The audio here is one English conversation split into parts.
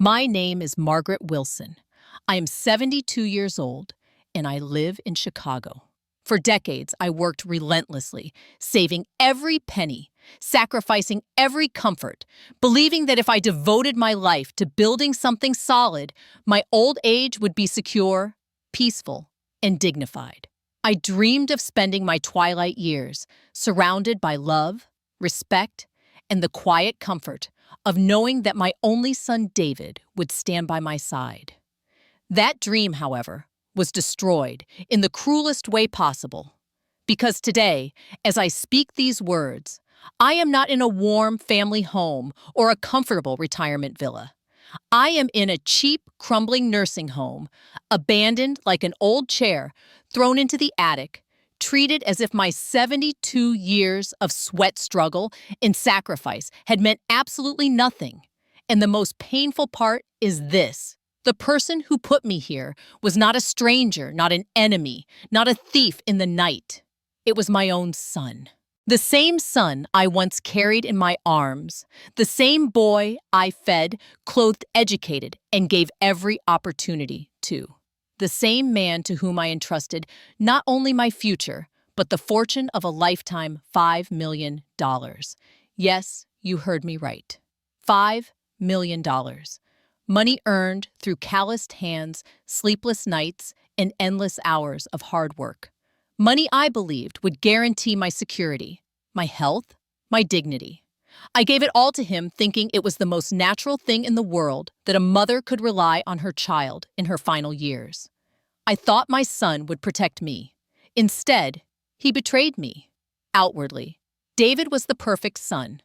My name is Margaret Wilson. I am 72 years old, and I live in Chicago. For decades, I worked relentlessly, saving every penny, sacrificing every comfort, believing that if I devoted my life to building something solid, my old age would be secure, peaceful, and dignified. I dreamed of spending my twilight years surrounded by love, respect, and the quiet comfort of knowing that my only son David would stand by my side. That dream, however, was destroyed in the cruelest way possible. Because today, as I speak these words, I am not in a warm family home or a comfortable retirement villa. I am in a cheap, crumbling nursing home, abandoned like an old chair, thrown into the attic, treated as if my 72 years of sweat struggle and sacrifice had meant absolutely nothing. And the most painful part is this. The person who put me here was not a stranger, not an enemy, not a thief in the night. It was my own son. The same son I once carried in my arms, the same boy I fed, clothed, educated, and gave every opportunity to. The same man to whom I entrusted not only my future, but the fortune of a lifetime, $5 million. Yes, you heard me right. $5 million. Money earned through calloused hands, sleepless nights, and endless hours of hard work. Money I believed would guarantee my security, my health, my dignity. I gave it all to him, thinking it was the most natural thing in the world that a mother could rely on her child in her final years. I thought my son would protect me. Instead, he betrayed me. Outwardly, David was the perfect son.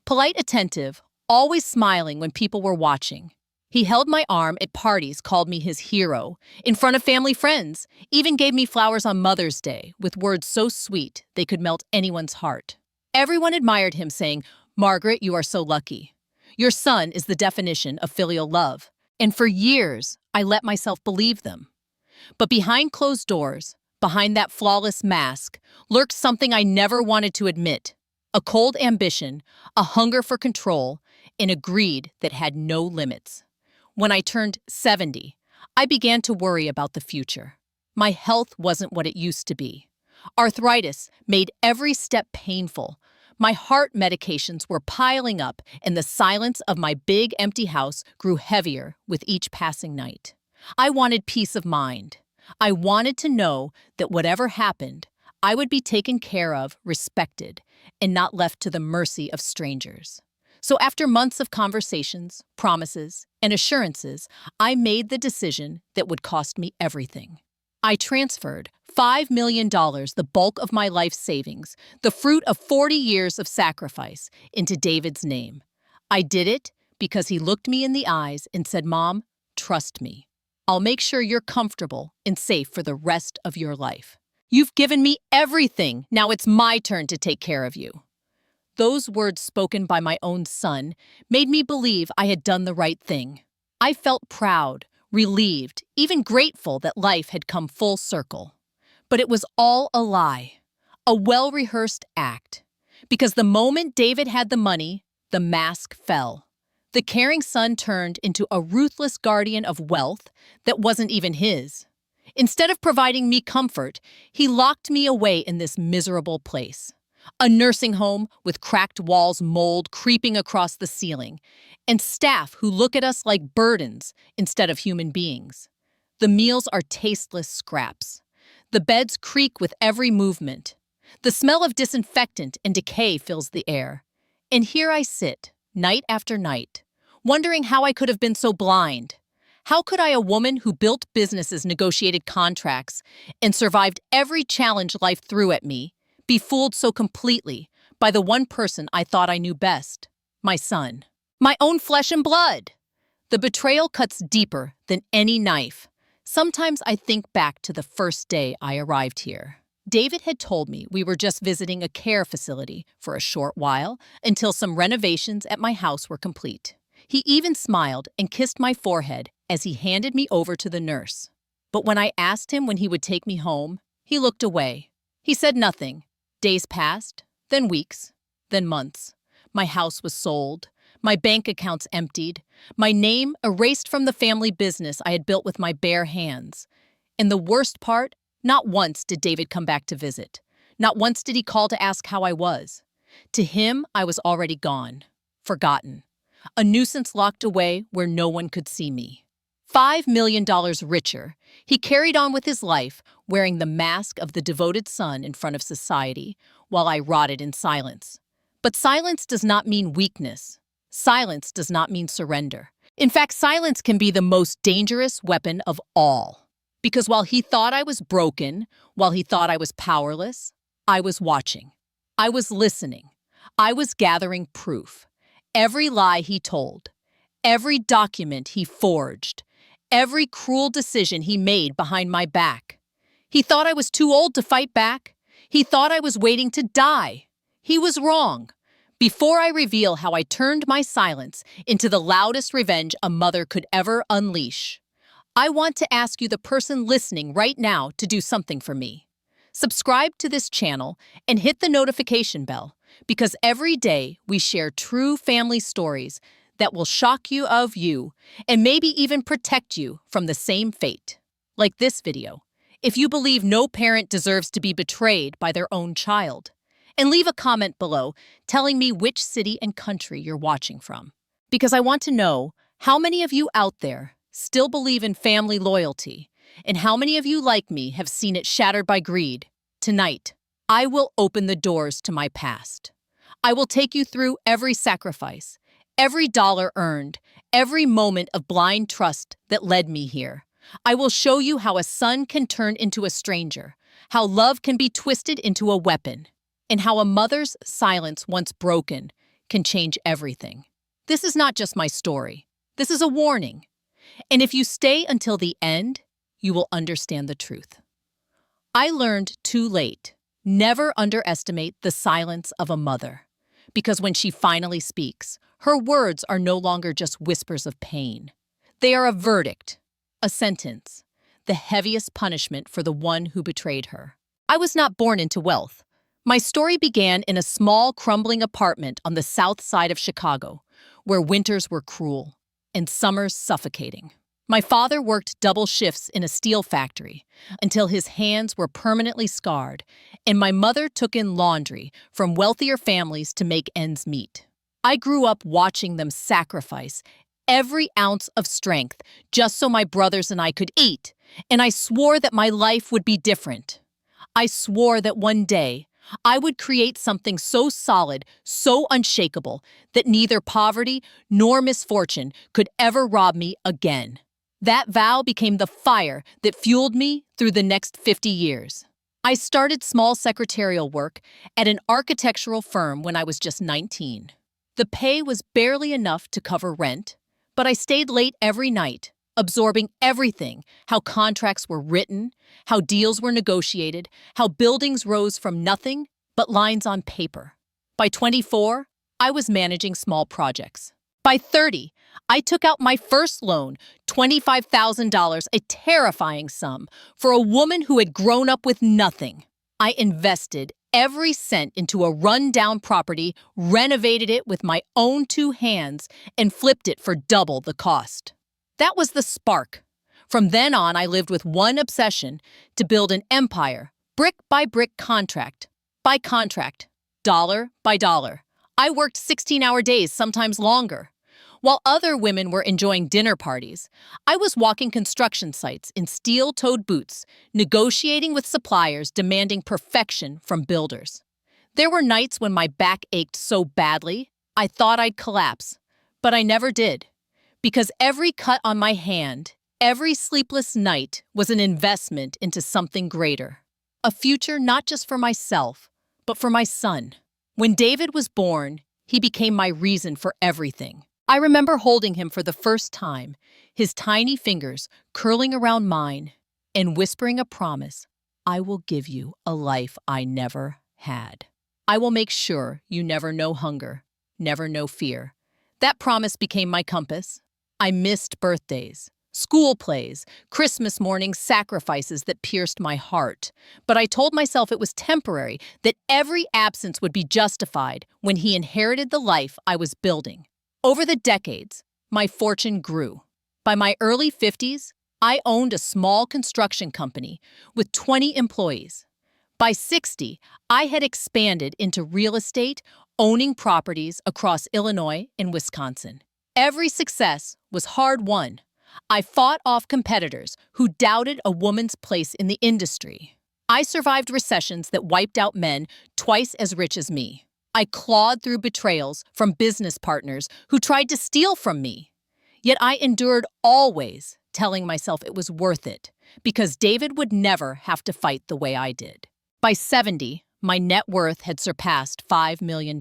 Polite, attentive, always smiling when people were watching. He held my arm at parties, called me his hero, in front of family friends, even gave me flowers on Mother's Day with words so sweet they could melt anyone's heart. Everyone admired him, saying, "Margaret, you are so lucky. Your son is the definition of filial love." And for years, I let myself believe them. But behind closed doors, behind that flawless mask, lurked something I never wanted to admit. A cold ambition, a hunger for control, and a greed that had no limits. When I turned 70, I began to worry about the future. My health wasn't what it used to be. Arthritis made every step painful. My heart medications were piling up, and the silence of my big, empty house grew heavier with each passing night. I wanted peace of mind. I wanted to know that whatever happened, I would be taken care of, respected, and not left to the mercy of strangers. So after months of conversations, promises, and assurances, I made the decision that would cost me everything. I transferred $5 million, the bulk of my life savings, the fruit of 40 years of sacrifice, into David's name. I did it because he looked me in the eyes and said, "Mom, trust me. I'll make sure you're comfortable and safe for the rest of your life. You've given me everything. Now it's my turn to take care of you." Those words spoken by my own son made me believe I had done the right thing. I felt proud, relieved, even grateful that life had come full circle. But it was all a lie, a well-rehearsed act. Because the moment David had the money, the mask fell. The caring son turned into a ruthless guardian of wealth that wasn't even his. Instead of providing me comfort, he locked me away in this miserable place. A nursing home with cracked walls, mold creeping across the ceiling, and staff who look at us like burdens instead of human beings. The meals are tasteless scraps. The beds creak with every movement. The smell of disinfectant and decay fills the air. And here I sit, night after night, wondering how I could have been so blind. How could I, a woman who built businesses, negotiated contracts, and survived every challenge life threw at me, be fooled so completely by the one person I thought I knew best, my son, my own flesh and blood? The betrayal cuts deeper than any knife. Sometimes I think back to the first day I arrived here. David had told me we were just visiting a care facility for a short while until some renovations at my house were complete. He even smiled and kissed my forehead as he handed me over to the nurse. But when I asked him when he would take me home, he looked away. He said nothing. Days passed, then weeks, then months. My house was sold. My bank accounts emptied, my name erased from the family business I had built with my bare hands. And the worst part, not once did David come back to visit. Not once did he call to ask how I was. To him, I was already gone, forgotten. A nuisance locked away where no one could see me. $5 million richer, he carried on with his life, wearing the mask of the devoted son in front of society, while I rotted in silence. But silence does not mean weakness. Silence does not mean surrender. In fact, silence can be the most dangerous weapon of all. Because while he thought I was broken, while he thought I was powerless, I was watching. I was listening. I was gathering proof. Every lie he told, every document he forged, every cruel decision he made behind my back. He thought I was too old to fight back. He thought I was waiting to die. He was wrong. Before I reveal how I turned my silence into the loudest revenge a mother could ever unleash, I want to ask you, the person listening right now, to do something for me. Subscribe to this channel and hit the notification bell, because every day we share true family stories that will shock you and maybe even protect you from the same fate. Like this video, if you believe no parent deserves to be betrayed by their own child. And leave a comment below telling me which city and country you're watching from. Because I want to know how many of you out there still believe in family loyalty, and how many of you, like me, have seen it shattered by greed. Tonight, I will open the doors to my past. I will take you through every sacrifice, every dollar earned, every moment of blind trust that led me here. I will show you how a son can turn into a stranger, how love can be twisted into a weapon, and how a mother's silence, once broken, can change everything. This is not just my story. This is a warning. And if you stay until the end, you will understand the truth. I learned too late. Never underestimate the silence of a mother. Because when she finally speaks, her words are no longer just whispers of pain. They are a verdict, a sentence, the heaviest punishment for the one who betrayed her. I was not born into wealth. My story began in a small, crumbling apartment on the south side of Chicago, where winters were cruel and summers suffocating. My father worked double shifts in a steel factory until his hands were permanently scarred, and my mother took in laundry from wealthier families to make ends meet. I grew up watching them sacrifice every ounce of strength just so my brothers and I could eat, and I swore that my life would be different. I swore that one day, I would create something so solid, so unshakable, that neither poverty nor misfortune could ever rob me again. That vow became the fire that fueled me through the next 50 years. I started small secretarial work at an architectural firm when I was just 19. The pay was barely enough to cover rent, but I stayed late every night, absorbing everything: how contracts were written, how deals were negotiated, how buildings rose from nothing but lines on paper. By 24, I was managing small projects. By 30, I took out my first loan, $25,000, a terrifying sum, for a woman who had grown up with nothing. I invested every cent into a run-down property, renovated it with my own two hands, and flipped it for double the cost. That was the spark. From then on, I lived with one obsession: to build an empire, brick by brick, contract by contract, dollar by dollar. I worked 16-hour days, sometimes longer. While other women were enjoying dinner parties, I was walking construction sites in steel-toed boots, negotiating with suppliers, demanding perfection from builders. There were nights when my back ached so badly, I thought I'd collapse, but I never did. Because every cut on my hand, every sleepless night was an investment into something greater. A future not just for myself, but for my son. When David was born, he became my reason for everything. I remember holding him for the first time, his tiny fingers curling around mine, and whispering a promise: I will give you a life I never had. I will make sure you never know hunger, never know fear. That promise became my compass. I missed birthdays, school plays, Christmas mornings, sacrifices that pierced my heart. But I told myself it was temporary, that every absence would be justified when he inherited the life I was building. Over the decades, my fortune grew. By my early 50s, I owned a small construction company with 20 employees. By 60, I had expanded into real estate, owning properties across Illinois and Wisconsin. Every success was hard-won. I fought off competitors who doubted a woman's place in the industry. I survived recessions that wiped out men twice as rich as me. I clawed through betrayals from business partners who tried to steal from me. Yet I endured always, telling myself it was worth it, because David would never have to fight the way I did. By 70, my net worth had surpassed $5 million.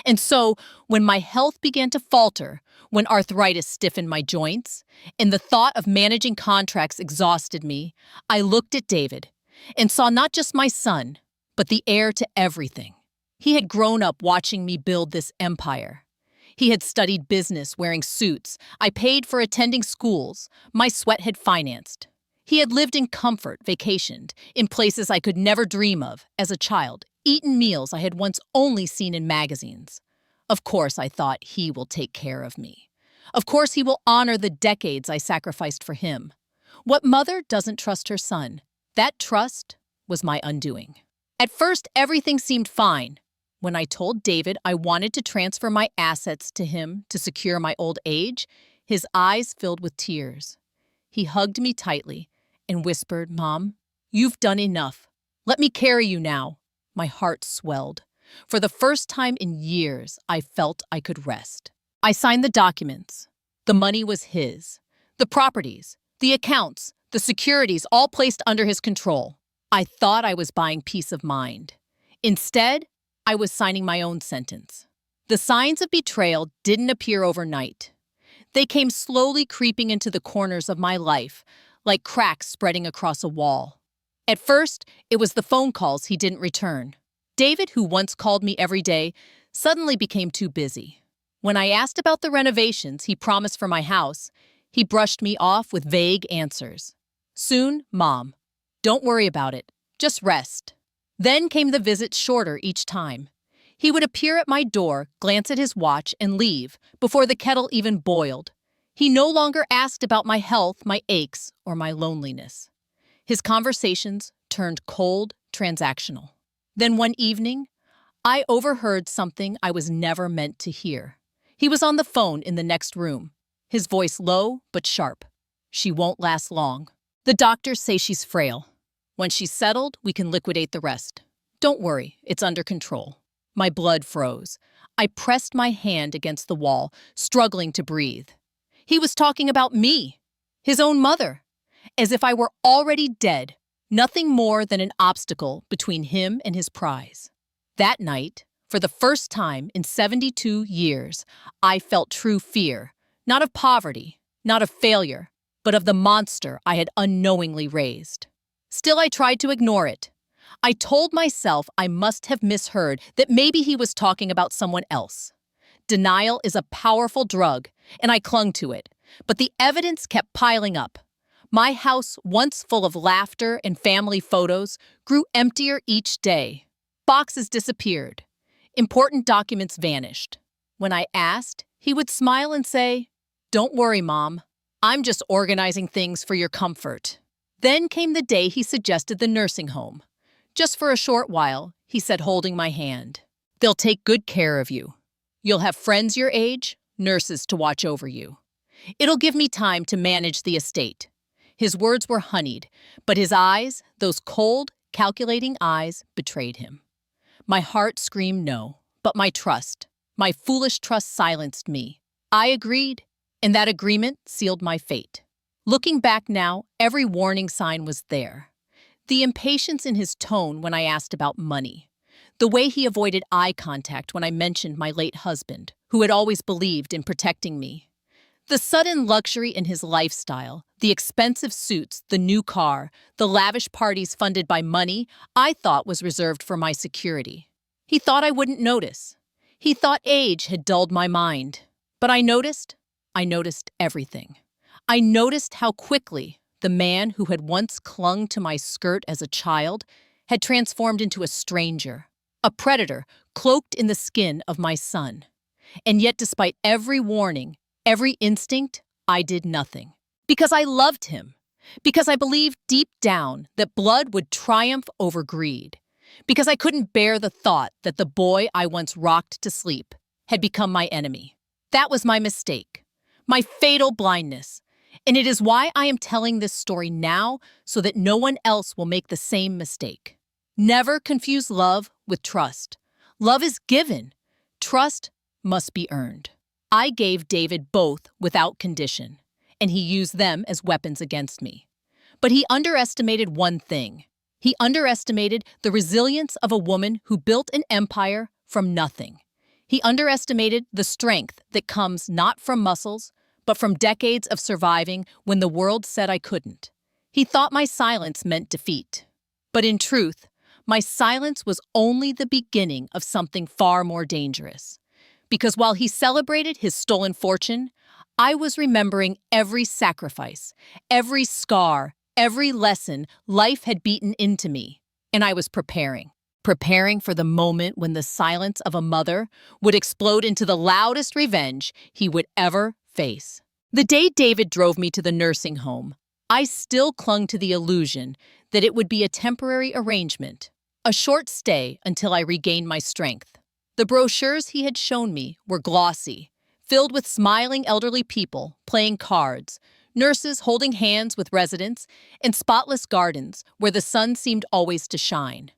And so, when my health began to falter, when arthritis stiffened my joints, and the thought of managing contracts exhausted me, I looked at David and saw not just my son, but the heir to everything. He had grown up watching me build this empire. He had studied business wearing suits I paid for attending schools my sweat had financed. He had lived in comfort, vacationed, in places I could never dream of as a child, eaten meals I had once only seen in magazines. Of course, I thought, he will take care of me. Of course, he will honor the decades I sacrificed for him. What mother doesn't trust her son? That trust was my undoing. At first, everything seemed fine. When I told David I wanted to transfer my assets to him to secure my old age, his eyes filled with tears. He hugged me tightly and whispered, "Mom, you've done enough. Let me carry you now." My heart swelled. For the first time in years, I felt I could rest. I signed the documents. The money was his. The properties, the accounts, the securities, all placed under his control. I thought I was buying peace of mind. Instead, I was signing my own sentence. The signs of betrayal didn't appear overnight. They came slowly creeping into the corners of my life, like cracks spreading across a wall. At first, it was the phone calls he didn't return. David, who once called me every day, suddenly became too busy. When I asked about the renovations he promised for my house, he brushed me off with vague answers. Soon, "Mom, don't worry about it. Just rest." Then came the visits, shorter each time. He would appear at my door, glance at his watch, and leave before the kettle even boiled. He no longer asked about my health, my aches, or my loneliness. His conversations turned cold, transactional. Then one evening, I overheard something I was never meant to hear. He was on the phone in the next room, his voice low but sharp. "She won't last long. The doctors say she's frail. When she's settled, we can liquidate the rest. Don't worry, it's under control." My blood froze. I pressed my hand against the wall, struggling to breathe. He was talking about me, his own mother, as if I were already dead, nothing more than an obstacle between him and his prize. That night, for the first time in 72 years, I felt true fear, not of poverty, not of failure, but of the monster I had unknowingly raised. Still, I tried to ignore it. I told myself I must have misheard, that maybe he was talking about someone else. Denial is a powerful drug, and I clung to it, but the evidence kept piling up. My house, once full of laughter and family photos, grew emptier each day. Boxes disappeared. Important documents vanished. When I asked, he would smile and say, "Don't worry, Mom. I'm just organizing things for your comfort." Then came the day he suggested the nursing home. "Just for a short while," he said, holding my hand. "They'll take good care of you. You'll have friends your age, nurses to watch over you. It'll give me time to manage the estate." His words were honeyed, but his eyes, those cold, calculating eyes, betrayed him. My heart screamed no, but my trust, my foolish trust, silenced me. I agreed, and that agreement sealed my fate. Looking back now, every warning sign was there. The impatience in his tone when I asked about money. The way he avoided eye contact when I mentioned my late husband, who had always believed in protecting me. The sudden luxury in his lifestyle, the expensive suits, the new car, the lavish parties funded by money, I thought was reserved for my security. He thought I wouldn't notice. He thought age had dulled my mind. But I noticed everything. I noticed how quickly the man who had once clung to my skirt as a child had transformed into a stranger, a predator cloaked in the skin of my son. And yet, despite every warning, every instinct, I did nothing. Because I loved him. Because I believed deep down that blood would triumph over greed. Because I couldn't bear the thought that the boy I once rocked to sleep had become my enemy. That was my mistake, my fatal blindness. And it is why I am telling this story now, so that no one else will make the same mistake. Never confuse love with trust. Love is given. Trust must be earned. I gave David both without condition, and he used them as weapons against me. But he underestimated one thing. He underestimated the resilience of a woman who built an empire from nothing. He underestimated the strength that comes not from muscles, but from decades of surviving when the world said I couldn't. He thought my silence meant defeat. But in truth, my silence was only the beginning of something far more dangerous. Because while he celebrated his stolen fortune, I was remembering every sacrifice, every scar, every lesson life had beaten into me, and I was preparing for the moment when the silence of a mother would explode into the loudest revenge he would ever face. The day David drove me to the nursing home, I still clung to the illusion that it would be a temporary arrangement, a short stay until I regained my strength. The brochures he had shown me were glossy, filled with smiling elderly people playing cards, nurses holding hands with residents, and spotless gardens where the sun seemed always to shine.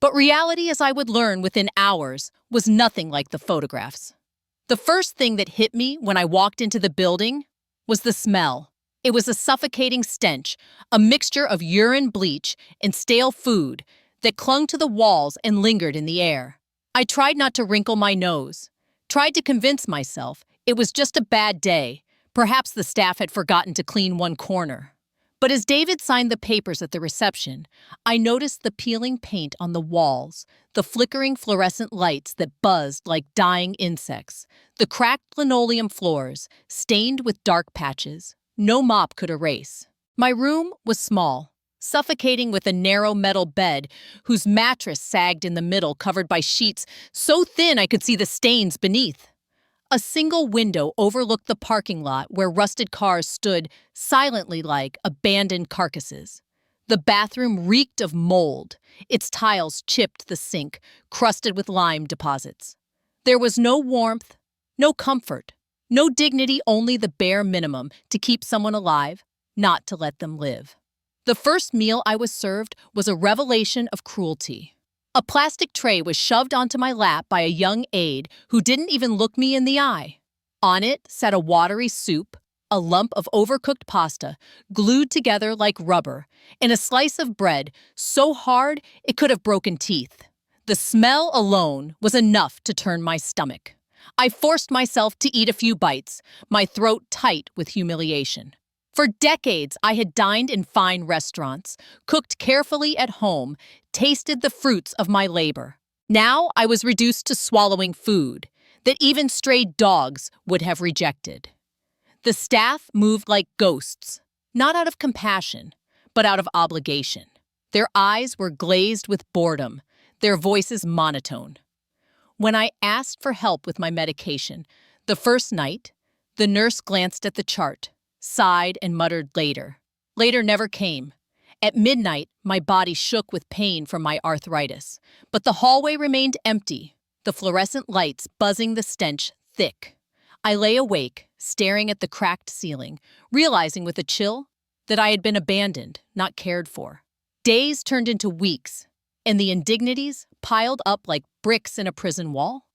But reality, as I would learn within hours, was nothing like the photographs. The first thing that hit me when I walked into the building was the smell. It was a suffocating stench, a mixture of urine, bleach, and stale food that clung to the walls and lingered in the air. I tried not to wrinkle my nose, tried to convince myself it was just a bad day. Perhaps the staff had forgotten to clean one corner. But as David signed the papers at the reception, I noticed the peeling paint on the walls, the flickering fluorescent lights that buzzed like dying insects, the cracked linoleum floors, stained with dark patches no mop could erase. My room was small, suffocating with a narrow metal bed whose mattress sagged in the middle, covered by sheets so thin I could see the stains beneath. A single window overlooked the parking lot where rusted cars stood silently like abandoned carcasses. The bathroom reeked of mold, its tiles chipped the sink, crusted with lime deposits. There was no warmth, no comfort, no dignity, only the bare minimum to keep someone alive, not to let them live. The first meal I was served was a revelation of cruelty. A plastic tray was shoved onto my lap by a young aide who didn't even look me in the eye. On it sat a watery soup, a lump of overcooked pasta glued together like rubber, and a slice of bread so hard it could have broken teeth. The smell alone was enough to turn my stomach. I forced myself to eat a few bites, my throat tight with humiliation. For decades, I had dined in fine restaurants, cooked carefully at home, tasted the fruits of my labor. Now I was reduced to swallowing food that even stray dogs would have rejected. The staff moved like ghosts, not out of compassion, but out of obligation. Their eyes were glazed with boredom, their voices monotone. When I asked for help with my medication, the first night, the nurse glanced at the chart, sighed, and muttered later. Later never came. At midnight, my body shook with pain from my arthritis, but the hallway remained empty, the fluorescent lights buzzing the stench thick. I lay awake, staring at the cracked ceiling, realizing with a chill that I had been abandoned, not cared for. Days turned into weeks, and the indignities piled up like bricks in a prison wall.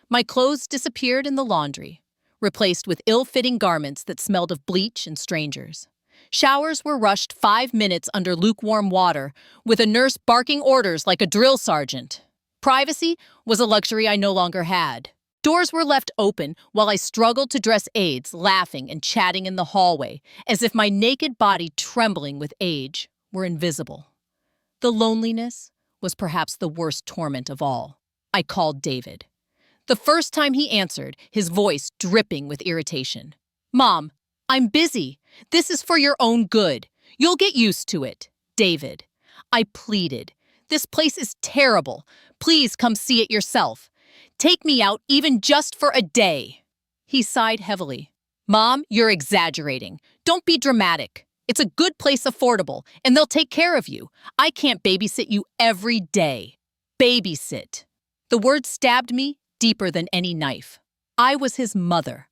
My clothes disappeared in the laundry, replaced with ill-fitting garments that smelled of bleach and strangers. Showers were rushed 5 minutes under lukewarm water, with a nurse barking orders like a drill sergeant. Privacy was a luxury I no longer had. Doors were left open while I struggled to dress aides, laughing and chatting in the hallway, as if my naked body, trembling with age, were invisible. The loneliness was perhaps the worst torment of all. I called David. The first time he answered, his voice dripping with irritation. "Mom, I'm busy. This is for your own good. You'll get used to it." "David," I pleaded, "this place is terrible. Please come see it yourself." Take me out even just for a day." He sighed heavily. "Mom, you're exaggerating. Don't be dramatic. It's a good place, affordable, and they'll take care of you. I can't babysit you every day." Babysit. The word stabbed me deeper than any knife. I was his mother.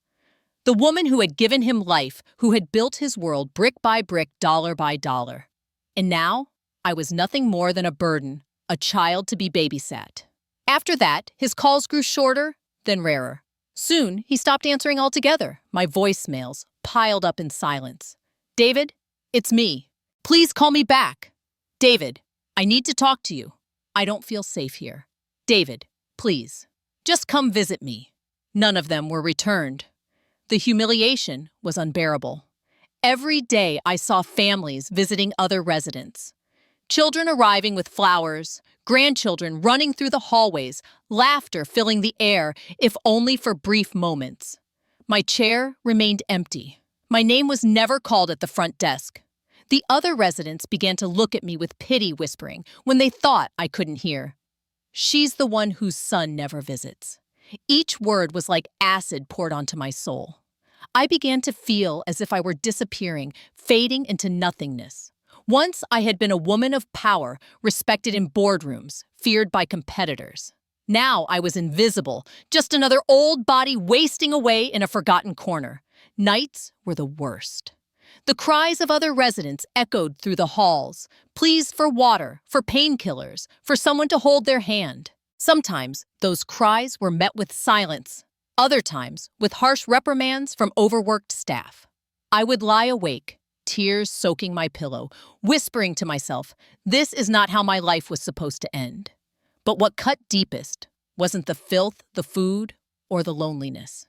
The woman who had given him life, who had built his world brick by brick, dollar by dollar. And now, I was nothing more than a burden, a child to be babysat. After that, his calls grew shorter, then rarer. Soon, he stopped answering altogether. My voicemails piled up in silence. "David, it's me. Please call me back. David, I need to talk to you. I don't feel safe here. David, please, just come visit me." None of them were returned. The humiliation was unbearable. Every day I saw families visiting other residents. Children arriving with flowers, grandchildren running through the hallways, laughter filling the air, if only for brief moments. My chair remained empty. My name was never called at the front desk. The other residents began to look at me with pity, whispering when they thought I couldn't hear. "She's the one whose son never visits." Each word was like acid poured onto my soul. I began to feel as if I were disappearing, fading into nothingness. Once I had been a woman of power, respected in boardrooms, feared by competitors. Now I was invisible, just another old body wasting away in a forgotten corner. Nights were the worst. The cries of other residents echoed through the halls, pleas for water, for painkillers, for someone to hold their hand. Sometimes those cries were met with silence, other times with harsh reprimands from overworked staff. I would lie awake, tears soaking my pillow, whispering to myself, this is not how my life was supposed to end. But what cut deepest wasn't the filth, the food, or the loneliness.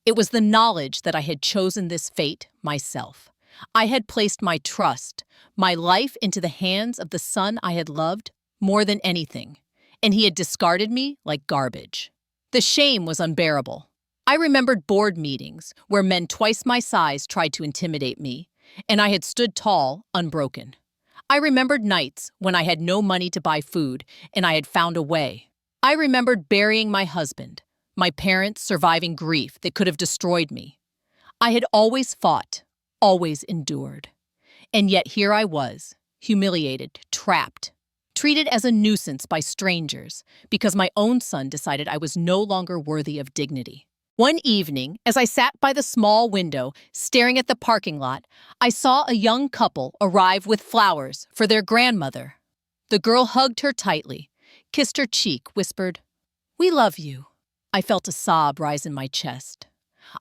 It was the knowledge that I had chosen this fate myself. I had placed my trust, my life into the hands of the son I had loved more than anything, and he had discarded me like garbage. The shame was unbearable. I remembered board meetings where men twice my size tried to intimidate me, and I had stood tall, unbroken. I remembered nights when I had no money to buy food, and I had found a way. I remembered burying my husband, my parents surviving grief that could have destroyed me. I had always fought, always endured. And yet here I was, humiliated, trapped, treated as a nuisance by strangers because my own son decided I was no longer worthy of dignity. One evening, as I sat by the small window, staring at the parking lot, I saw a young couple arrive with flowers for their grandmother. The girl hugged her tightly, kissed her cheek, whispered, "We love you." I felt a sob rise in my chest.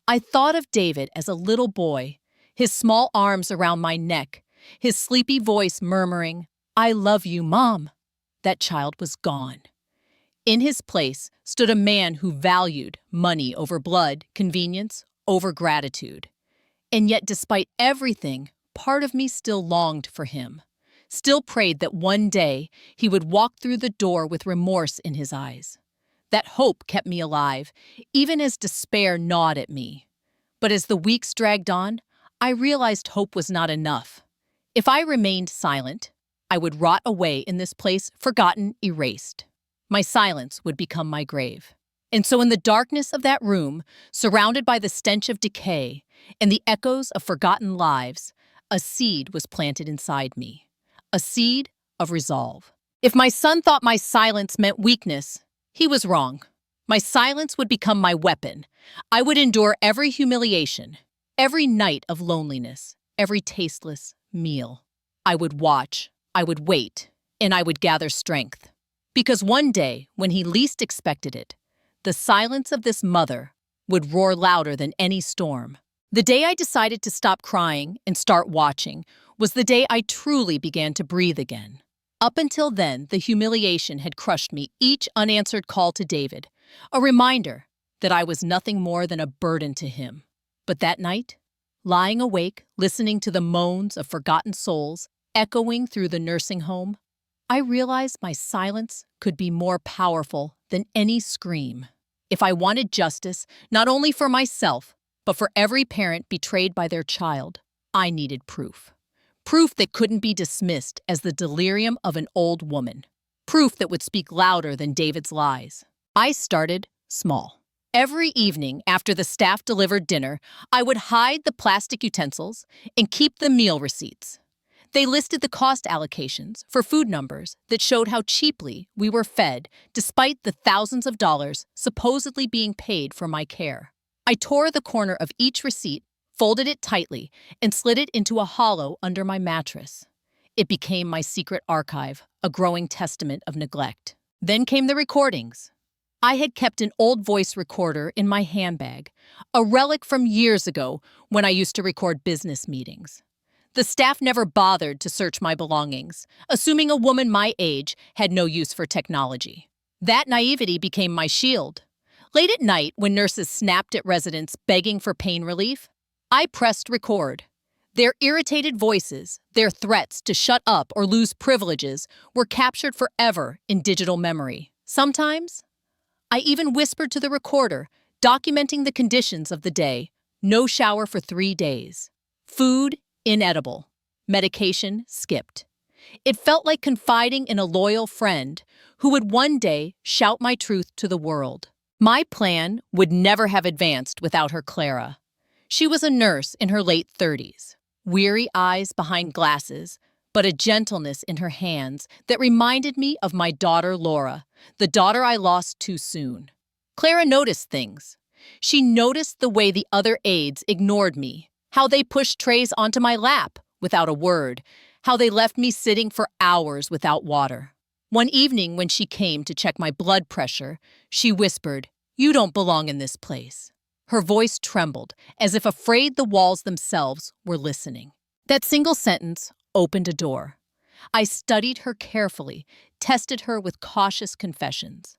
I thought of David as a little boy, his small arms around my neck, his sleepy voice murmuring, "I love you, Mom." That child was gone. In his place stood a man who valued money over blood, convenience over gratitude. And yet, despite everything, part of me still longed for him, still prayed that one day he would walk through the door with remorse in his eyes. That hope kept me alive, even as despair gnawed at me. But as the weeks dragged on, I realized hope was not enough. If I remained silent, I would rot away in this place, forgotten, erased. My silence would become my grave. And so in the darkness of that room, surrounded by the stench of decay and the echoes of forgotten lives, a seed was planted inside me. A seed of resolve. If my son thought my silence meant weakness, he was wrong. My silence would become my weapon. I would endure every humiliation, every night of loneliness, every tasteless meal. I would watch, I would wait, and I would gather strength. Because one day, when he least expected it, the silence of this mother would roar louder than any storm. The day I decided to stop crying and start watching was the day I truly began to breathe again. Up until then, the humiliation had crushed me, each unanswered call to David, a reminder that I was nothing more than a burden to him. But that night, lying awake, listening to the moans of forgotten souls echoing through the nursing home, I realized my silence could be more powerful than any scream. If I wanted justice, not only for myself, but for every parent betrayed by their child, I needed proof. Proof that couldn't be dismissed as the delirium of an old woman. Proof that would speak louder than David's lies. I started small. Every evening after the staff delivered dinner, I would hide the plastic utensils and keep the meal receipts. They listed the cost allocations for food numbers that showed how cheaply we were fed despite the thousands of dollars supposedly being paid for my care. I tore the corner of each receipt, folded it tightly, and slid it into a hollow under my mattress. It became my secret archive, a growing testament of neglect. Then came the recordings. I had kept an old voice recorder in my handbag, a relic from years ago when I used to record business meetings. The staff never bothered to search my belongings, assuming a woman my age had no use for technology. That naivety became my shield. Late at night, when nurses snapped at residents begging for pain relief, I pressed record. Their irritated voices, their threats to shut up or lose privileges, were captured forever in digital memory. Sometimes, I even whispered to the recorder, documenting the conditions of the day. No shower for 3 days. Food inedible. Medication skipped. It felt like confiding in a loyal friend who would one day shout my truth to the world. My plan would never have advanced without her Clara. She was a nurse in her late 30s, weary eyes behind glasses, but a gentleness in her hands that reminded me of my daughter Laura, the daughter I lost too soon. Clara noticed things. She noticed the way the other aides ignored me, how they pushed trays onto my lap without a word, how they left me sitting for hours without water. One evening when she came to check my blood pressure, she whispered, "You don't belong in this place." Her voice trembled, as if afraid the walls themselves were listening. That single sentence opened a door. I studied her carefully, tested her with cautious confessions.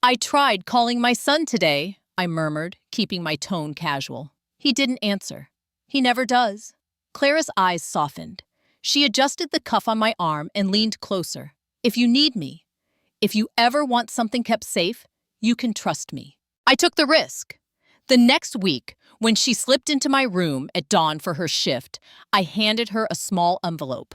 "I tried calling my son today," I murmured, keeping my tone casual. "He didn't answer. He never does." Clara's eyes softened. She adjusted the cuff on my arm and leaned closer. "If you need me, if you ever want something kept safe, you can trust me." I took the risk. The next week, when she slipped into my room at dawn for her shift, I handed her a small envelope.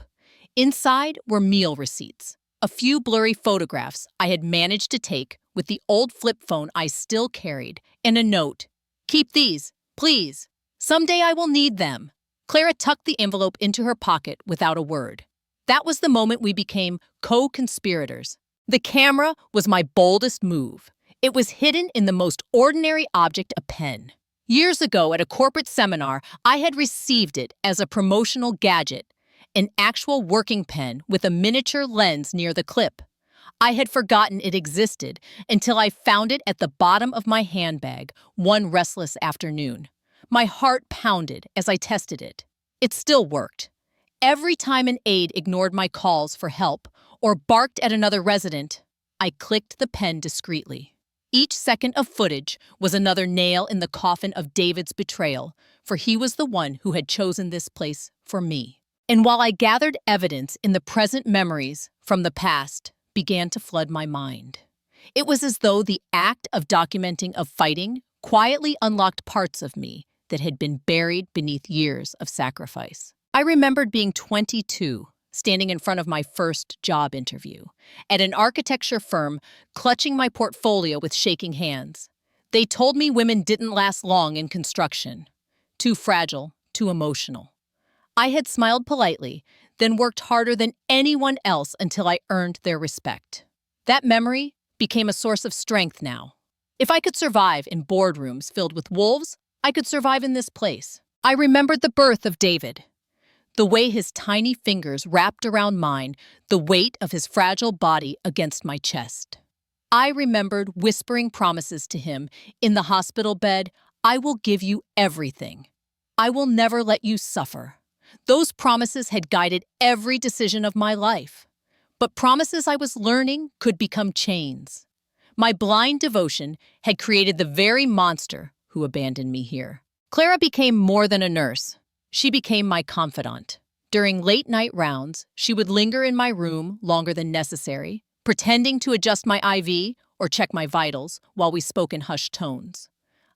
Inside were meal receipts, a few blurry photographs I had managed to take with the old flip phone I still carried, and a note. "Keep these, please. Someday I will need them." Clara tucked the envelope into her pocket without a word. That was the moment we became co-conspirators. The camera was my boldest move. It was hidden in the most ordinary object, a pen. Years ago at a corporate seminar, I had received it as a promotional gadget, an actual working pen with a miniature lens near the clip. I had forgotten it existed until I found it at the bottom of my handbag one restless afternoon. My heart pounded as I tested it. It still worked. Every time an aide ignored my calls for help or barked at another resident, I clicked the pen discreetly. Each second of footage was another nail in the coffin of David's betrayal, for he was the one who had chosen this place for me. And while I gathered evidence in the present, memories from the past began to flood my mind. It was as though the act of documenting of fighting quietly unlocked parts of me that had been buried beneath years of sacrifice. I remembered being 22, standing in front of my first job interview, at an architecture firm, clutching my portfolio with shaking hands. They told me women didn't last long in construction. Too fragile, too emotional. I had smiled politely, then worked harder than anyone else until I earned their respect. That memory became a source of strength now. If I could survive in boardrooms filled with wolves, I could survive in this place. I remembered the birth of David. The way his tiny fingers wrapped around mine, the weight of his fragile body against my chest. I remembered whispering promises to him in the hospital bed. "I will give you everything. I will never let you suffer." Those promises had guided every decision of my life. But promises I was learning could become chains. My blind devotion had created the very monster who abandoned me here. Clara became more than a nurse. She became my confidant. During late-night rounds, she would linger in my room longer than necessary, pretending to adjust my IV or check my vitals while we spoke in hushed tones.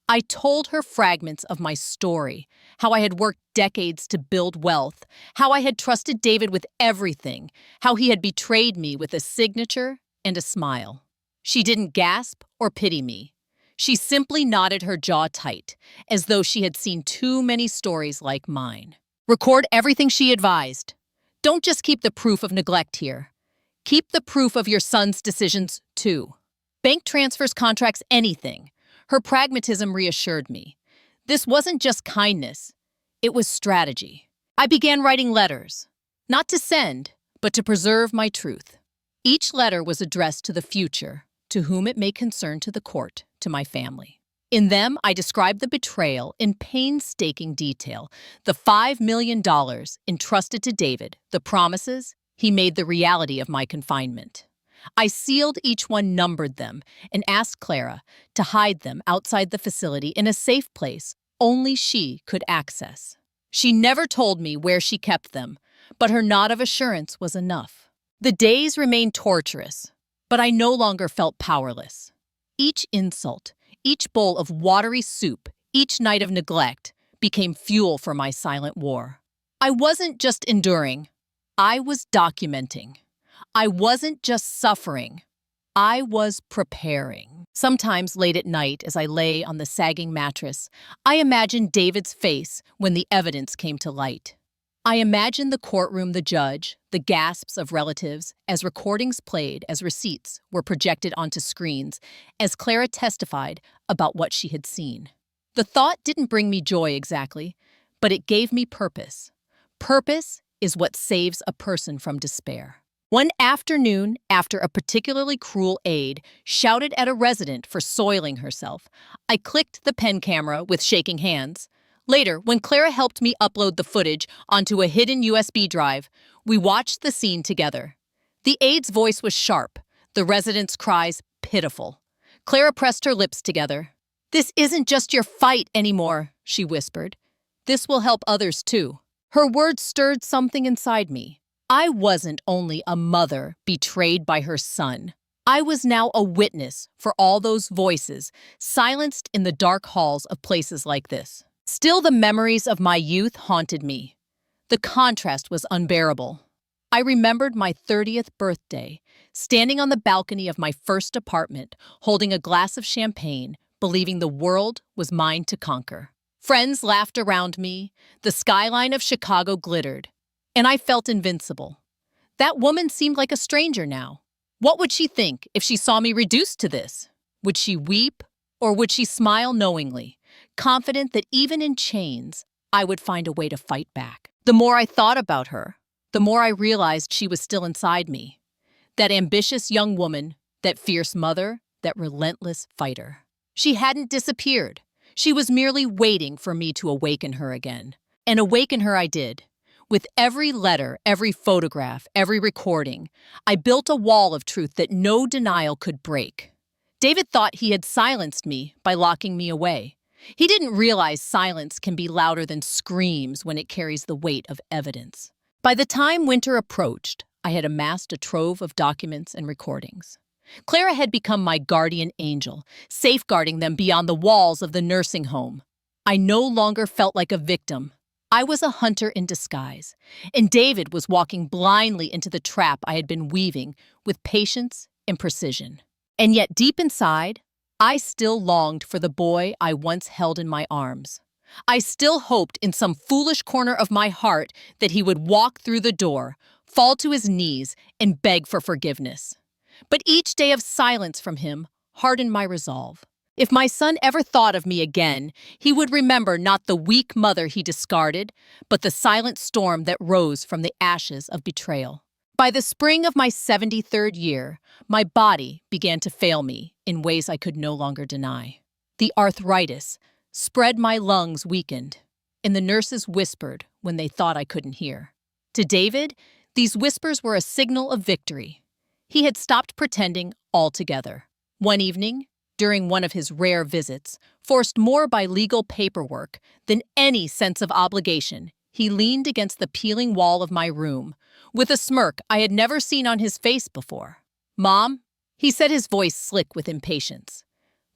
I told her fragments of my story, how I had worked decades to build wealth, how I had trusted David with everything, how he had betrayed me with a signature and a smile. She didn't gasp or pity me. She simply nodded her jaw tight, as though she had seen too many stories like mine. Record everything she advised. Don't just keep the proof of neglect here. Keep the proof of your son's decisions, too. Bank transfers, contracts, anything. Her pragmatism reassured me. This wasn't just kindness. It was strategy. I began writing letters. Not to send, but to preserve my truth. Each letter was addressed to the future, to whom it may concern, to the court, to my family. In them, I described the betrayal in painstaking detail, the $5 million entrusted to David, the promises he made the reality of my confinement. I sealed each one, numbered them, and asked Clara to hide them outside the facility in a safe place only she could access. She never told me where she kept them, but her nod of assurance was enough. The days remained torturous, but I no longer felt powerless. Each insult, each bowl of watery soup, each night of neglect became fuel for my silent war. I wasn't just enduring, I was documenting. I wasn't just suffering, I was preparing. Sometimes late at night, as I lay on the sagging mattress, I imagined David's face when the evidence came to light. I imagined the courtroom, the judge, the gasps of relatives, as recordings played, as receipts were projected onto screens, as Clara testified about what she had seen. The thought didn't bring me joy exactly, but it gave me purpose. Purpose is what saves a person from despair. One afternoon, after a particularly cruel aide shouted at a resident for soiling herself, I clicked the pen camera with shaking hands. Later, when Clara helped me upload the footage onto a hidden USB drive, we watched the scene together. The aide's voice was sharp, the resident's cries pitiful. Clara pressed her lips together. "This isn't just your fight anymore," she whispered. "This will help others too." Her words stirred something inside me. I wasn't only a mother betrayed by her son. I was now a witness for all those voices silenced in the dark halls of places like this. Still, the memories of my youth haunted me. The contrast was unbearable. I remembered my 30th birthday, standing on the balcony of my first apartment, holding a glass of champagne, believing the world was mine to conquer. Friends laughed around me, the skyline of Chicago glittered, and I felt invincible. That woman seemed like a stranger now. What would she think if she saw me reduced to this? Would she weep, or would she smile knowingly, confident that even in chains, I would find a way to fight back? The more I thought about her, the more I realized she was still inside me. That ambitious young woman, that fierce mother, that relentless fighter. She hadn't disappeared. She was merely waiting for me to awaken her again. And awaken her I did. With every letter, every photograph, every recording, I built a wall of truth that no denial could break. David thought he had silenced me by locking me away. He didn't realize silence can be louder than screams when it carries the weight of evidence. By the time winter approached, I had amassed a trove of documents and recordings. Clara had become my guardian angel, safeguarding them beyond the walls of the nursing home. I no longer felt like a victim. I was a hunter in disguise, and David was walking blindly into the trap I had been weaving with patience and precision. And yet deep inside, I still longed for the boy I once held in my arms. I still hoped in some foolish corner of my heart that he would walk through the door, fall to his knees, and beg for forgiveness. But each day of silence from him hardened my resolve. If my son ever thought of me again, he would remember not the weak mother he discarded, but the silent storm that rose from the ashes of betrayal. By the spring of my 73rd year, my body began to fail me in ways I could no longer deny. The arthritis spread, my lungs weakened, and the nurses whispered when they thought I couldn't hear. To David, these whispers were a signal of victory. He had stopped pretending altogether. One evening, during one of his rare visits, forced more by legal paperwork than any sense of obligation, he leaned against the peeling wall of my room, with a smirk I had never seen on his face before. "Mom," he said, his voice slick with impatience,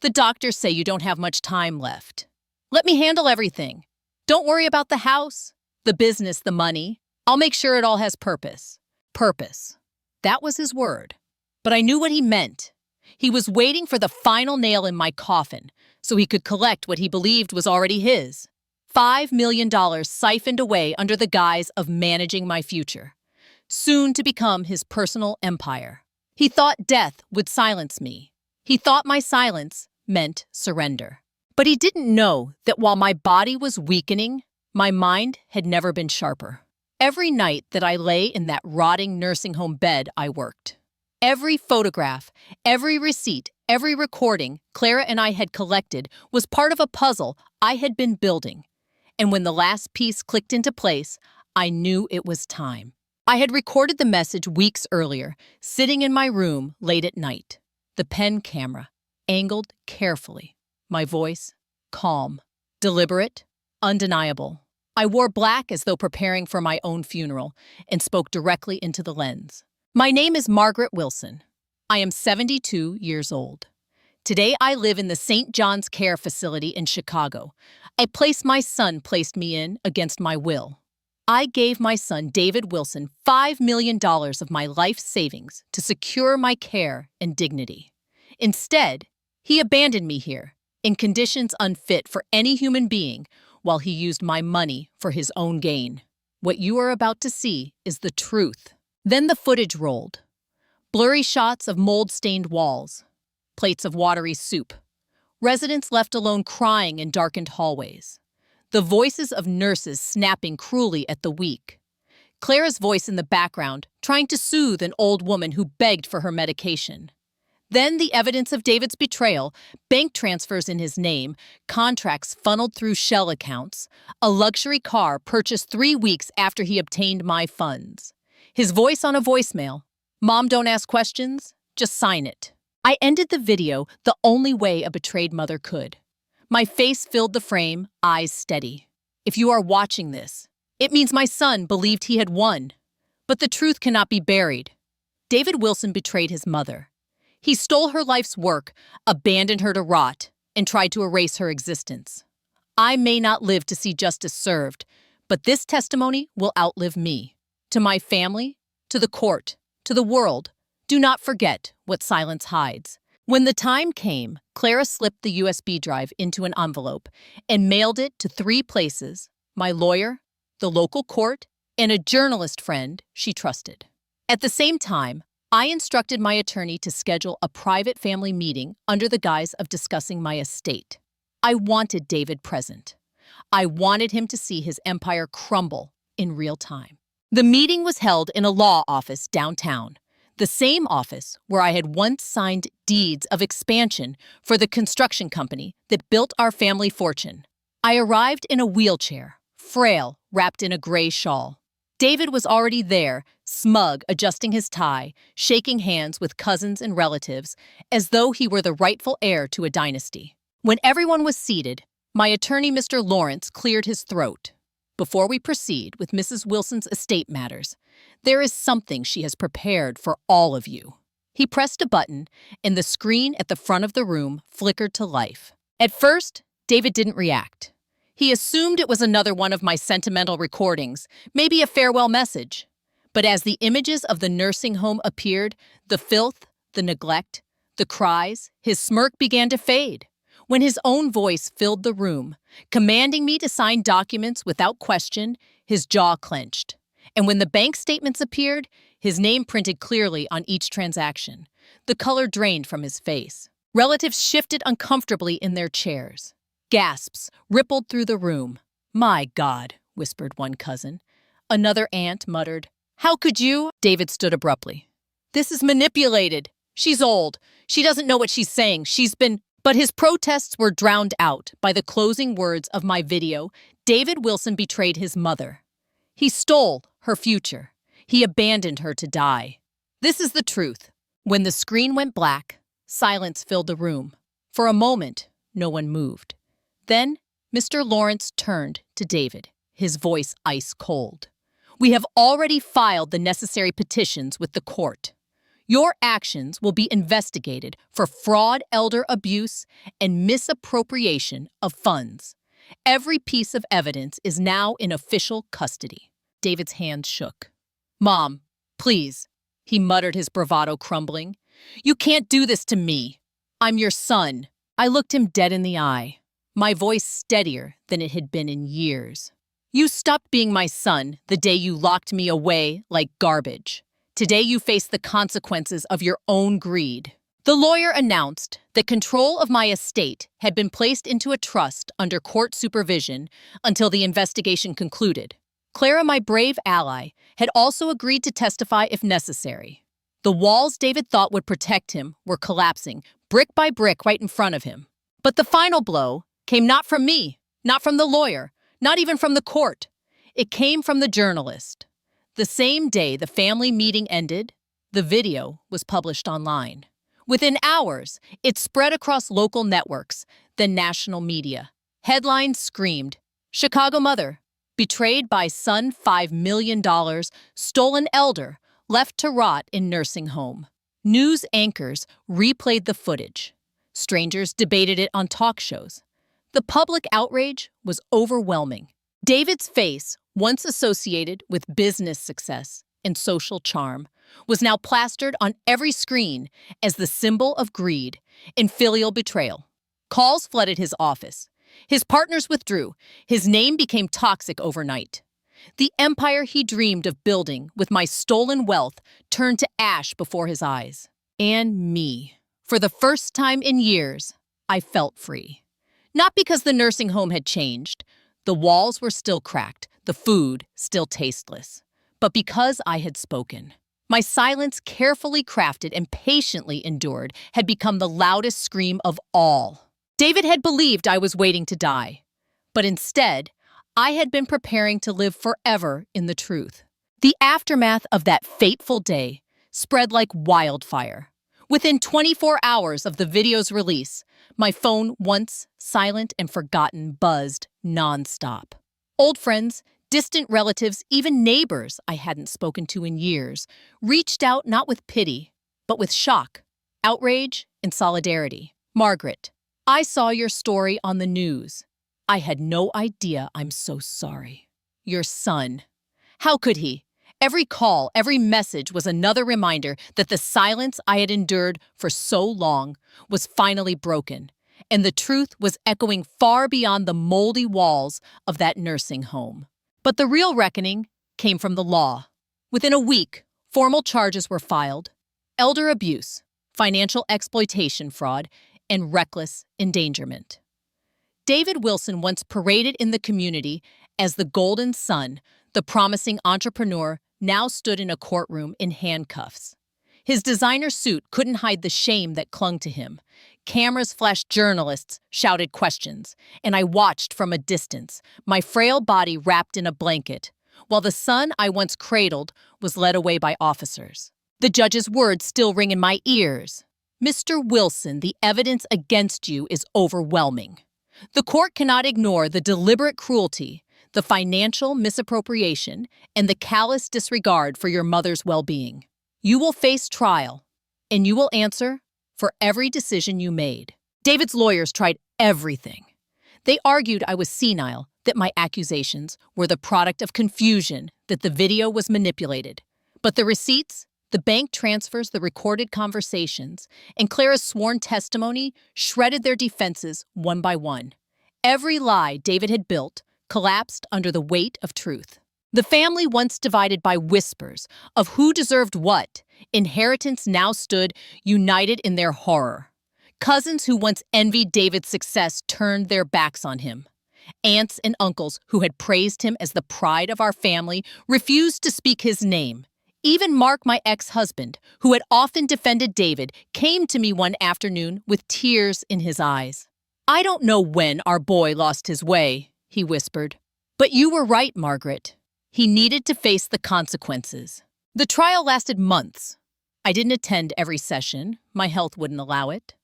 "the doctors say you don't have much time left. Let me handle everything. Don't worry about the house, the business, the money. I'll make sure it all has purpose." Purpose. That was his word. But I knew what he meant. He was waiting for the final nail in my coffin so he could collect what he believed was already his. $5 million siphoned away under the guise of managing my future, soon to become his personal empire. He thought death would silence me. He thought my silence meant surrender. But he didn't know that while my body was weakening, my mind had never been sharper. Every night that I lay in that rotting nursing home bed, I worked. Every photograph, every receipt, every recording Clara and I had collected was part of a puzzle I had been building. And when the last piece clicked into place, I knew it was time. I had recorded the message weeks earlier, sitting in my room late at night. The pen camera, angled carefully. My voice, calm, deliberate, undeniable. I wore black as though preparing for my own funeral and spoke directly into the lens. My name is Margaret Wilson. I am 72 years old. Today I live in the St. John's Care Facility in Chicago, a place my son placed me in against my will. I gave my son, David Wilson, $5 million of my life savings to secure my care and dignity. Instead, he abandoned me here, in conditions unfit for any human being, while he used my money for his own gain. What you are about to see is the truth. Then the footage rolled. Blurry shots of mold-stained walls, plates of watery soup, residents left alone crying in darkened hallways, the voices of nurses snapping cruelly at the weak, Clara's voice in the background trying to soothe an old woman who begged for her medication. Then the evidence of David's betrayal, bank transfers in his name, contracts funneled through shell accounts, a luxury car purchased 3 weeks after he obtained my funds. His voice on a voicemail, "Mom, don't ask questions, just sign it." I ended the video the only way a betrayed mother could. My face filled the frame, eyes steady. If you are watching this, it means my son believed he had won. But the truth cannot be buried. David Wilson betrayed his mother. He stole her life's work, abandoned her to rot, and tried to erase her existence. I may not live to see justice served, but this testimony will outlive me. To my family, to the court, to the world, do not forget what silence hides. When the time came, Clara slipped the USB drive into an envelope and mailed it to 3 places: my lawyer, the local court, and a journalist friend she trusted. At the same time, I instructed my attorney to schedule a private family meeting under the guise of discussing my estate. I wanted David present. I wanted him to see his empire crumble in real time. The meeting was held in a law office downtown, the same office where I had once signed deeds of expansion for the construction company that built our family fortune. I arrived in a wheelchair, frail, wrapped in a gray shawl. David was already there, smug, adjusting his tie, shaking hands with cousins and relatives, as though he were the rightful heir to a dynasty. When everyone was seated, my attorney, Mr. Lawrence, cleared his throat. Before we proceed with Mrs. Wilson's estate matters, there is something she has prepared for all of you. He pressed a button, and the screen at the front of the room flickered to life. At first, David didn't react. He assumed it was another one of my sentimental recordings, maybe a farewell message. But as the images of the nursing home appeared, the filth, the neglect, the cries, his smirk began to fade. When his own voice filled the room, commanding me to sign documents without question, his jaw clenched. And when the bank statements appeared, his name printed clearly on each transaction, the color drained from his face. Relatives shifted uncomfortably in their chairs. Gasps rippled through the room. "My God," whispered one cousin. Another aunt muttered, "How could you?" David stood abruptly. "This is manipulated. She's old. She doesn't know what she's saying. She's been—" But his protests were drowned out by the closing words of my video. David Wilson betrayed his mother. He stole her future. He abandoned her to die. This is the truth. When the screen went black, silence filled the room. For a moment, no one moved. Then, Mr. Lawrence turned to David, his voice ice cold. "We have already filed the necessary petitions with the court. Your actions will be investigated for fraud, elder abuse, and misappropriation of funds. Every piece of evidence is now in official custody." David's hands shook. "Mom, please," he muttered, his bravado crumbling. "You can't do this to me. I'm your son." I looked him dead in the eye, my voice steadier than it had been in years. "You stopped being my son the day you locked me away like garbage. Today you face the consequences of your own greed." The lawyer announced that control of my estate had been placed into a trust under court supervision until the investigation concluded. Clara, my brave ally, had also agreed to testify if necessary. The walls David thought would protect him were collapsing, brick by brick, right in front of him. But the final blow came not from me, not from the lawyer, not even from the court. It came from the journalist. The same day the family meeting ended, the video was published online. Within hours, it spread across local networks, then national media. Headlines screamed, "Chicago mother, betrayed by son $5 million, stolen elder, left to rot in nursing home." News anchors replayed the footage. Strangers debated it on talk shows. The public outrage was overwhelming. David's face, once associated with business success and social charm, was now plastered on every screen as the symbol of greed and filial betrayal. Calls flooded his office. His partners withdrew. His name became toxic overnight. The empire he dreamed of building with my stolen wealth turned to ash before his eyes. And me. For the first time in years, I felt free. Not because the nursing home had changed. The walls were still cracked, the food still tasteless. But because I had spoken. My silence, carefully crafted and patiently endured, had become the loudest scream of all. David had believed I was waiting to die. But instead, I had been preparing to live forever in the truth. The aftermath of that fateful day spread like wildfire. Within 24 hours of the video's release, my phone, once silent and forgotten, buzzed nonstop. Old friends, distant relatives, even neighbors I hadn't spoken to in years, reached out not with pity, but with shock, outrage, and solidarity. "Margaret, I saw your story on the news. I had no idea. I'm so sorry." Your son. How could he? Every call, every message was another reminder that the silence I had endured for so long was finally broken, and the truth was echoing far beyond the moldy walls of that nursing home. But the real reckoning came from the law. Within a week, formal charges were filed: elder abuse, financial exploitation fraud, and reckless endangerment. David Wilson once paraded in the community as the golden son, the promising entrepreneur, now stood in a courtroom in handcuffs. His designer suit couldn't hide the shame that clung to him. Cameras flashed, journalists shouted questions, and I watched from a distance, my frail body wrapped in a blanket, while the son I once cradled was led away by officers. The judge's words still ring in my ears. "Mr. Wilson, the evidence against you is overwhelming. The court cannot ignore the deliberate cruelty, the financial misappropriation, and the callous disregard for your mother's well-being. You will face trial, and you will answer for every decision you made." David's lawyers tried everything. They argued I was senile, that my accusations were the product of confusion, that the video was manipulated. But the receipts, the bank transfers, the recorded conversations, and Clara's sworn testimony shredded their defenses one by one. Every lie David had built collapsed under the weight of truth. The family, once divided by whispers of who deserved what, inheritance, now stood united in their horror. Cousins who once envied David's success turned their backs on him. Aunts and uncles who had praised him as the pride of our family refused to speak his name. Even Mark, my ex-husband, who had often defended David, came to me one afternoon with tears in his eyes. "I don't know when our boy lost his way," he whispered. "But you were right, Margaret. He needed to face the consequences." The trial lasted months. I didn't attend every session. My health wouldn't allow it.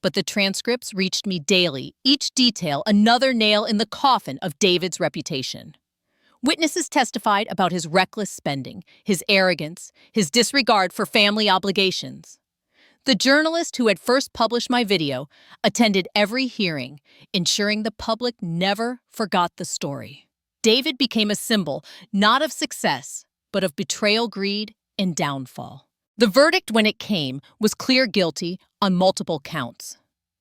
But the transcripts reached me daily, each detail another nail in the coffin of David's reputation. Witnesses testified about his reckless spending, his arrogance, his disregard for family obligations. The journalist who had first published my video attended every hearing, ensuring the public never forgot the story. David became a symbol not of success, but of betrayal, greed, and downfall. The verdict, when it came, was clear guilty on multiple counts.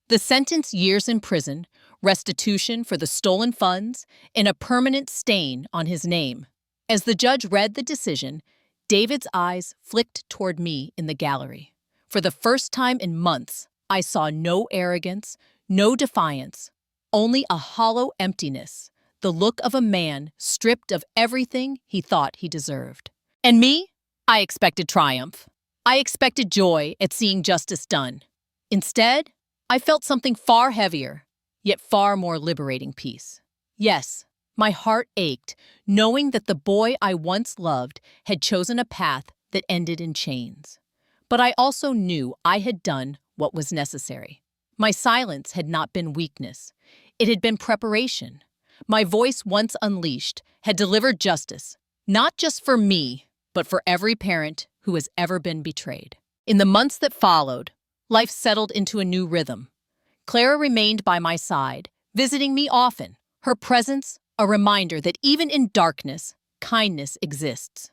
The sentence: years in prison, restitution for the stolen funds, and a permanent stain on his name. As the judge read the decision, David's eyes flicked toward me in the gallery. For the first time in months, I saw no arrogance, no defiance, only a hollow emptiness, the look of a man stripped of everything he thought he deserved. And me? I expected triumph. I expected joy at seeing justice done. Instead, I felt something far heavier, yet far more liberating: peace. Yes, my heart ached, knowing that the boy I once loved had chosen a path that ended in chains. But I also knew I had done what was necessary. My silence had not been weakness. It had been preparation. My voice, once unleashed, had delivered justice, not just for me, but for every parent who has ever been betrayed. In the months that followed, life settled into a new rhythm. Clara remained by my side, visiting me often, her presence a reminder that even in darkness, kindness exists.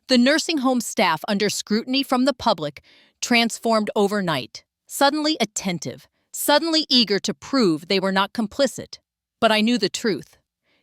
The nursing home staff, under scrutiny from the public, transformed overnight, suddenly attentive, suddenly eager to prove they were not complicit. But I knew the truth.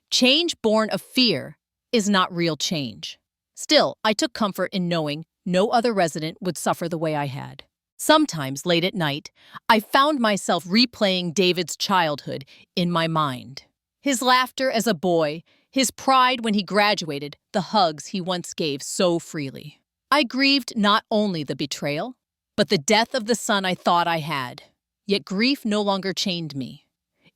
Change born of fear is not real change. Still, I took comfort in knowing no other resident would suffer the way I had. Sometimes, late at night, I found myself replaying David's childhood in my mind. His laughter as a boy, his pride when he graduated, the hugs he once gave so freely. I grieved not only the betrayal, but the death of the son I thought I had. Yet grief no longer chained me.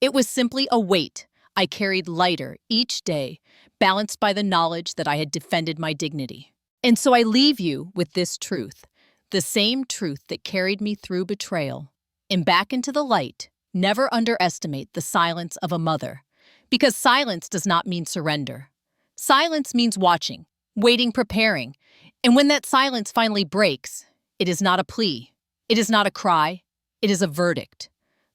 It was simply a weight I carried lighter each day, balanced by the knowledge that I had defended my dignity. And so I leave you with this truth, the same truth that carried me through betrayal. And back into the light, never underestimate the silence of a mother, because silence does not mean surrender. Silence means watching, waiting, preparing. And when that silence finally breaks, it is not a plea, it is not a cry, it is a verdict.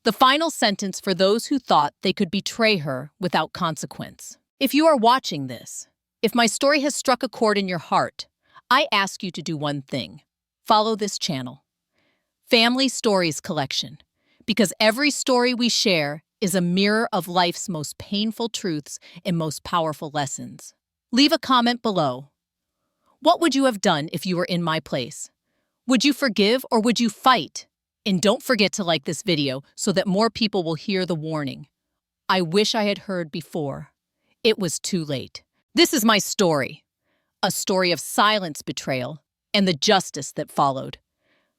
The final sentence for those who thought they could betray her without consequence. If you are watching this, if my story has struck a chord in your heart, I ask you to do one thing. Follow this channel, Family Stories Collection, because every story we share is a mirror of life's most painful truths and most powerful lessons. Leave a comment below. What would you have done if you were in my place? Would you forgive or would you fight? And don't forget to like this video so that more people will hear the warning. I wish I had heard before. It was too late. This is my story, a story of silence, betrayal, and the justice that followed.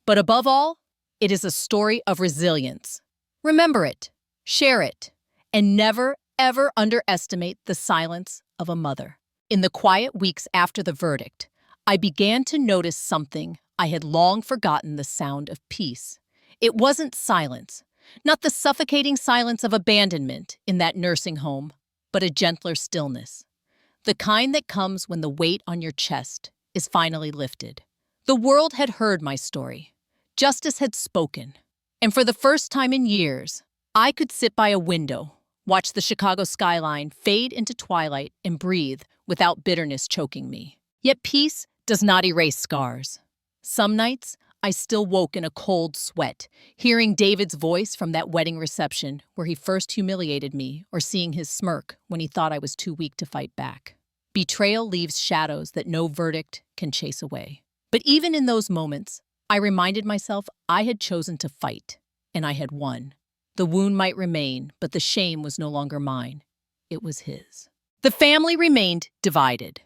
But above all, it is a story of resilience. Remember it, share it, and never, ever underestimate the silence of a mother. In the quiet weeks after the verdict, I began to notice something I had long forgotten: the sound of peace. It wasn't silence, not the suffocating silence of abandonment in that nursing home, but a gentler stillness. The kind that comes when the weight on your chest is finally lifted. The world had heard my story. Justice had spoken. And for the first time in years, I could sit by a window, watch the Chicago skyline fade into twilight, and breathe without bitterness choking me. Yet peace does not erase scars. Some nights, I still woke in a cold sweat, hearing David's voice from that wedding reception where he first humiliated me, or seeing his smirk when he thought I was too weak to fight back. Betrayal leaves shadows that no verdict can chase away. But even in those moments, I reminded myself I had chosen to fight, and I had won. The wound might remain, but the shame was no longer mine. It was his. The family remained divided.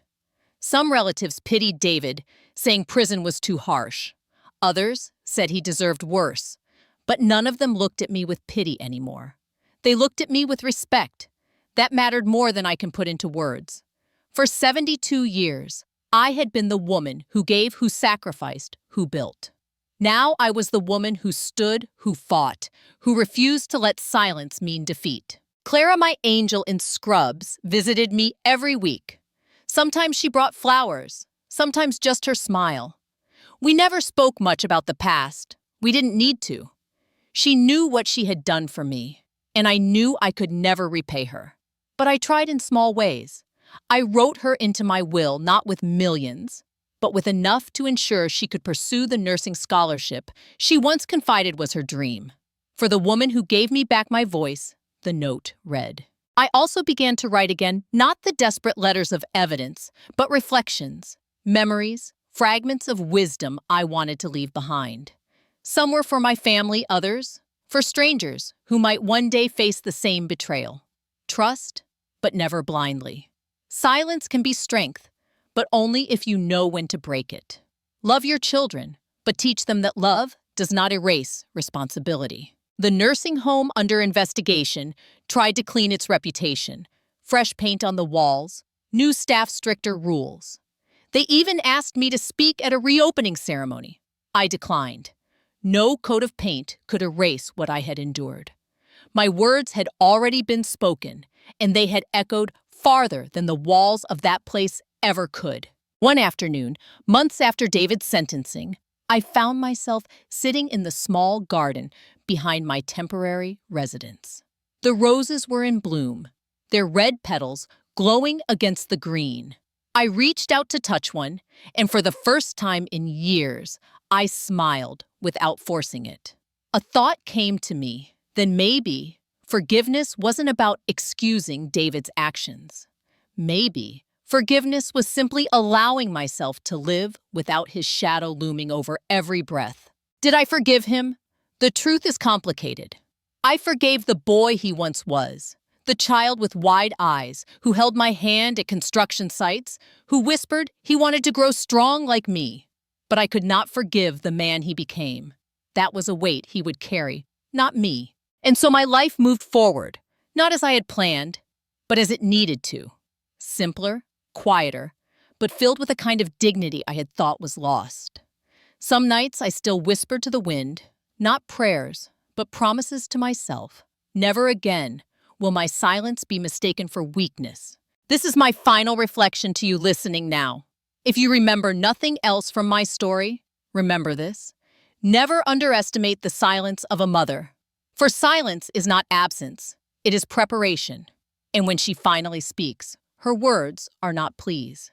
Some relatives pitied David, saying prison was too harsh. Others said he deserved worse, but none of them looked at me with pity anymore. They looked at me with respect. That mattered more than I can put into words. For 72 years, I had been the woman who gave, who sacrificed, who built. Now I was the woman who stood, who fought, who refused to let silence mean defeat. Clara, my angel in scrubs, visited me every week. Sometimes she brought flowers, sometimes just her smile. We never spoke much about the past. We didn't need to. She knew what she had done for me, and I knew I could never repay her. But I tried in small ways. I wrote her into my will, not with millions, but with enough to ensure she could pursue the nursing scholarship she once confided was her dream. For the woman who gave me back my voice, the note read. I also began to write again, not the desperate letters of evidence, but reflections, memories, fragments of wisdom I wanted to leave behind. Some were for my family, others for strangers who might one day face the same betrayal. Trust, but never blindly. Silence can be strength, but only if you know when to break it. Love your children, but teach them that love does not erase responsibility. The nursing home under investigation tried to clean its reputation. Fresh paint on the walls, new staff, stricter rules. They even asked me to speak at a reopening ceremony. I declined. No coat of paint could erase what I had endured. My words had already been spoken, and they had echoed farther than the walls of that place ever could. One afternoon, months after David's sentencing, I found myself sitting in the small garden behind my temporary residence. The roses were in bloom, their red petals glowing against the green. I reached out to touch one, and for the first time in years, I smiled without forcing it. A thought came to me, then maybe forgiveness wasn't about excusing David's actions. Maybe forgiveness was simply allowing myself to live without his shadow looming over every breath. Did I forgive him? The truth is complicated. I forgave the boy he once was, the child with wide eyes who held my hand at construction sites, who whispered he wanted to grow strong like me. But I could not forgive the man he became. That was a weight he would carry, not me. And so my life moved forward, not as I had planned, but as it needed to. Simpler, quieter, but filled with a kind of dignity I had thought was lost. Some nights I still whispered to the wind, not prayers, but promises to myself. Never again will my silence be mistaken for weakness. This is my final reflection to you listening now. If you remember nothing else from my story, remember this. Never underestimate the silence of a mother. For silence is not absence, it is preparation. And when she finally speaks, her words are not pleas.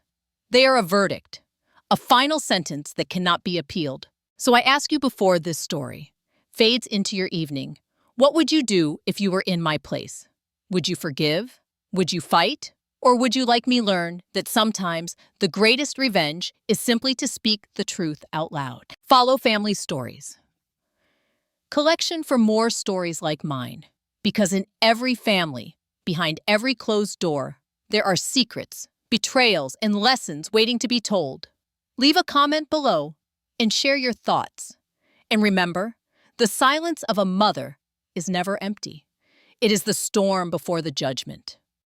They are a verdict, a final sentence that cannot be appealed. So I ask you before this story fades into your evening, what would you do if you were in my place? Would you forgive? Would you fight? Or would you like me learn that sometimes the greatest revenge is simply to speak the truth out loud? Follow Family Stories. Collection for more stories like mine. Because in every family, behind every closed door, there are secrets, betrayals, and lessons waiting to be told. Leave a comment below and share your thoughts. And remember, the silence of a mother is never empty. It is the storm before the judgment.